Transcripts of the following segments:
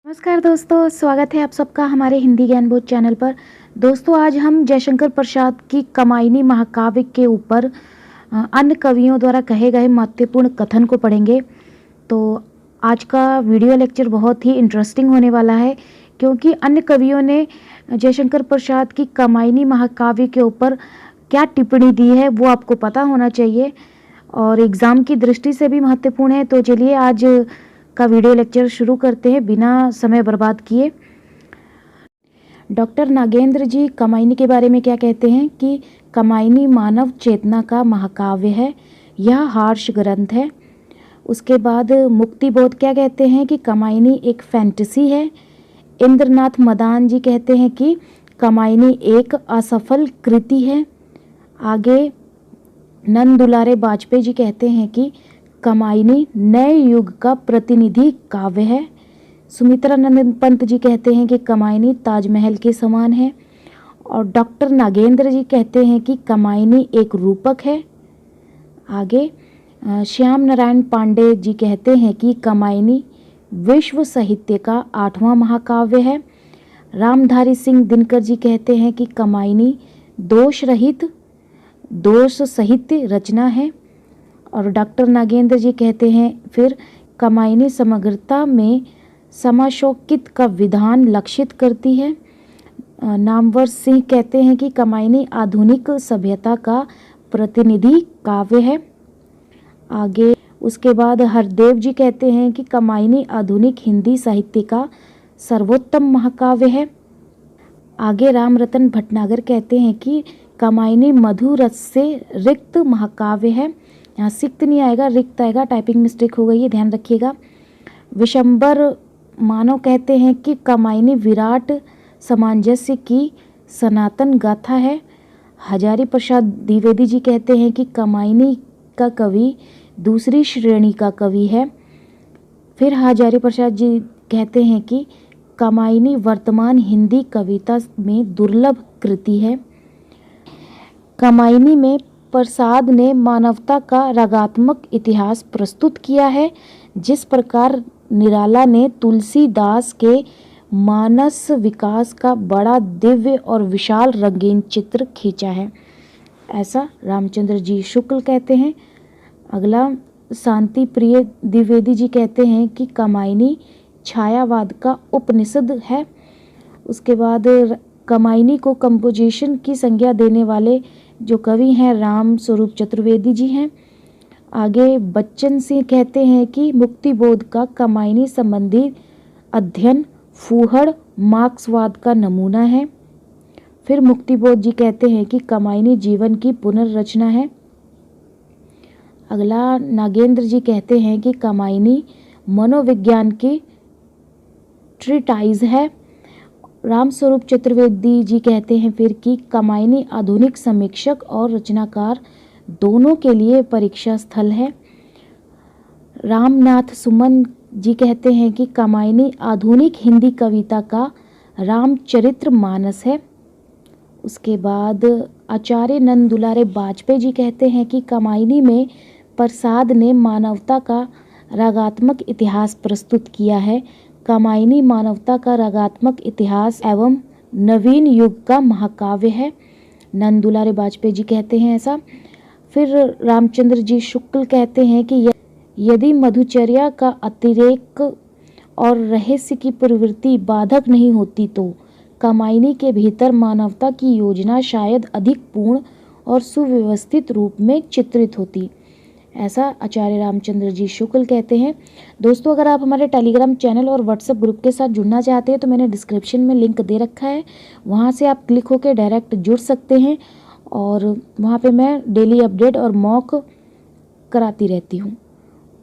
नमस्कार दोस्तों, स्वागत है आप सबका हमारे हिंदी ज्ञान बोध चैनल पर। दोस्तों, आज हम जयशंकर प्रसाद की कमायनी महाकाव्य के ऊपर अन्य कवियों द्वारा कहे गए महत्वपूर्ण कथन को पढ़ेंगे। तो आज का वीडियो लेक्चर बहुत ही इंटरेस्टिंग होने वाला है, क्योंकि अन्य कवियों ने जयशंकर प्रसाद की कमायनी महाकाव्य के ऊपर क्या टिप्पणी दी है वो आपको पता होना चाहिए और एग्ज़ाम की दृष्टि से भी महत्वपूर्ण है। तो चलिए आज का वीडियो लेक्चर शुरू करते हैं बिना समय बर्बाद किए। डॉक्टर नागेंद्र जी कमायनी के बारे में क्या कहते हैं कि कमायनी मानव चेतना का महाकाव्य है, यह हार्श ग्रंथ है। उसके बाद मुक्तिबोध क्या कहते हैं कि कमायनी एक फैंटेसी है। इंद्रनाथ मदान जी कहते हैं कि कमायनी एक असफल कृति है। आगे नंद दुलारे वाजपेयी जी कहते हैं कि कमायनी नए युग का प्रतिनिधि काव्य है। सुमित्रा नंद पंत जी कहते हैं कि कमायनी ताजमहल के समान है। और डॉक्टर नागेंद्र जी कहते हैं कि कमायनी एक रूपक है। आगे श्याम नारायण पांडे जी कहते हैं कि कमायनी विश्व साहित्य का 8वां महाकाव्य है। रामधारी सिंह दिनकर जी कहते हैं कि कमायनी दोष रहित दोष सहित रचना है। और डॉक्टर नागेंद्र जी कहते हैं फिर कमायनी समग्रता में समाशोकित का विधान लक्षित करती है। नामवर सिंह कहते हैं कि कमायनी आधुनिक सभ्यता का प्रतिनिधि काव्य है। आगे उसके बाद हरदेव जी कहते हैं कि कमायनी आधुनिक हिंदी साहित्य का सर्वोत्तम महाकाव्य है। आगे राम रतन भटनागर कहते हैं कि कमायनी मधु रस से रिक्त महाकाव्य है। यहाँ सिक्त नहीं आएगा, रिक्त आएगा, टाइपिंग मिस्टेक हो गई है, ध्यान रखिएगा। विशंबर मानव कहते हैं कि कमायनी विराट सामंजस्य की सनातन गाथा है। हजारी प्रसाद द्विवेदी जी कहते हैं कि कमायनी का कवि दूसरी श्रेणी का कवि है। फिर हजारी प्रसाद जी कहते हैं कि कमायनी वर्तमान हिंदी कविता में दुर्लभ कृति है। कमायनी में प्रसाद ने मानवता का रागात्मक इतिहास प्रस्तुत किया है, जिस प्रकार निराला ने तुलसीदास के मानस विकास का बड़ा दिव्य और विशाल रंगीन चित्र खींचा है, ऐसा रामचंद्र जी शुक्ल कहते हैं। अगला शांति प्रिय द्विवेदी जी कहते हैं कि कमायनी छायावाद का उपनिषद है। उसके बाद कमायनी को कंपोजिशन की संज्ञा देने वाले जो कवि हैं राम स्वरूप चतुर्वेदी जी हैं। आगे बच्चन सिंह कहते हैं कि मुक्तिबोध का कमायनी संबंधी अध्ययन फूहड़ मार्क्सवाद का नमूना है। फिर मुक्तिबोध जी कहते हैं कि कमायनी जीवन की पुनर्रचना है। अगला नागेंद्र जी कहते हैं कि कमायनी मनोविज्ञान की ट्रीटाइज है। राम स्वरूप चतुर्वेदी जी कहते हैं फिर कि कमायनी आधुनिक समीक्षक और रचनाकार दोनों के लिए परीक्षा स्थल है। रामनाथ सुमन जी कहते हैं कि कमायनी आधुनिक हिंदी कविता का रामचरित्र मानस है। उसके बाद आचार्य नंद दुलारे वाजपेयी जी कहते हैं कि कमायनी में प्रसाद ने मानवता का रागात्मक इतिहास प्रस्तुत किया है। कमायनी मानवता का रागात्मक इतिहास एवं नवीन युग का महाकाव्य है, नंद दुलारे वाजपेयी जी कहते हैं ऐसा। फिर रामचंद्र जी शुक्ल कहते हैं कि यदि मधुचर्या का अतिरेक और रहस्य की प्रवृत्ति बाधक नहीं होती तो कमायनी के भीतर मानवता की योजना शायद अधिक पूर्ण और सुव्यवस्थित रूप में चित्रित होती, ऐसा आचार्य रामचंद्र जी शुक्ल कहते हैं। दोस्तों, अगर आप हमारे टेलीग्राम चैनल और व्हाट्सएप ग्रुप के साथ जुड़ना चाहते हैं तो मैंने डिस्क्रिप्शन में लिंक दे रखा है, वहां से आप क्लिक होकर डायरेक्ट जुड़ सकते हैं और वहां पे मैं डेली अपडेट और मॉक कराती रहती हूं।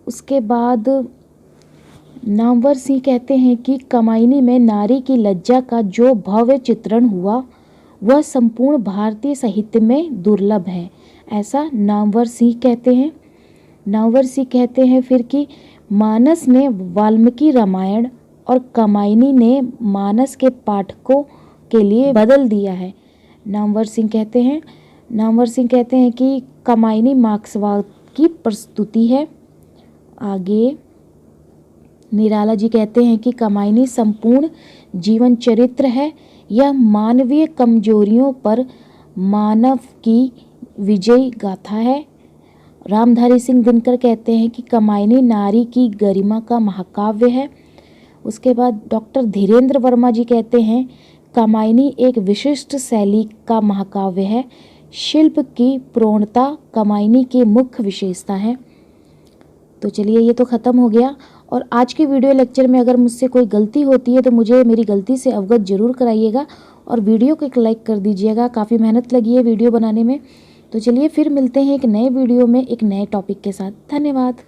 उसके बाद नामवर सिंह कहते हैं कि कमायनी में नारी की लज्जा का जो भव्य चित्रण हुआ वह संपूर्ण भारतीय साहित्य में दुर्लभ है, ऐसा नामवर सिंह कहते हैं। नामवर सिंह कहते हैं फिर कि मानस ने वाल्मीकि रामायण और कमायनी ने मानस के पाठकों के लिए बदल दिया है, नामवर सिंह कहते हैं। नामवर सिंह कहते हैं कि कमायनी मार्क्सवाद की प्रस्तुति है। आगे निराला जी कहते हैं कि कामायनी संपूर्ण जीवन चरित्र है। यह मानवीय कमजोरियों पर मानव की विजयी गाथा है। रामधारी सिंह दिनकर कहते हैं कि कामायनी नारी की गरिमा का महाकाव्य है। उसके बाद डॉक्टर धीरेन्द्र वर्मा जी कहते हैं कामायनी एक विशिष्ट शैली का महाकाव्य है। शिल्प की प्रौढ़ता कामायनी की मुख्य विशेषता है। तो चलिए ये तो ख़त्म हो गया। और आज के वीडियो लेक्चर में अगर मुझसे कोई गलती होती है तो मुझे मेरी गलती से अवगत ज़रूर कराइएगा और वीडियो को एक लाइक कर दीजिएगा। काफ़ी मेहनत लगी है वीडियो बनाने में। तो चलिए फिर मिलते हैं एक नए वीडियो में एक नए टॉपिक के साथ। धन्यवाद।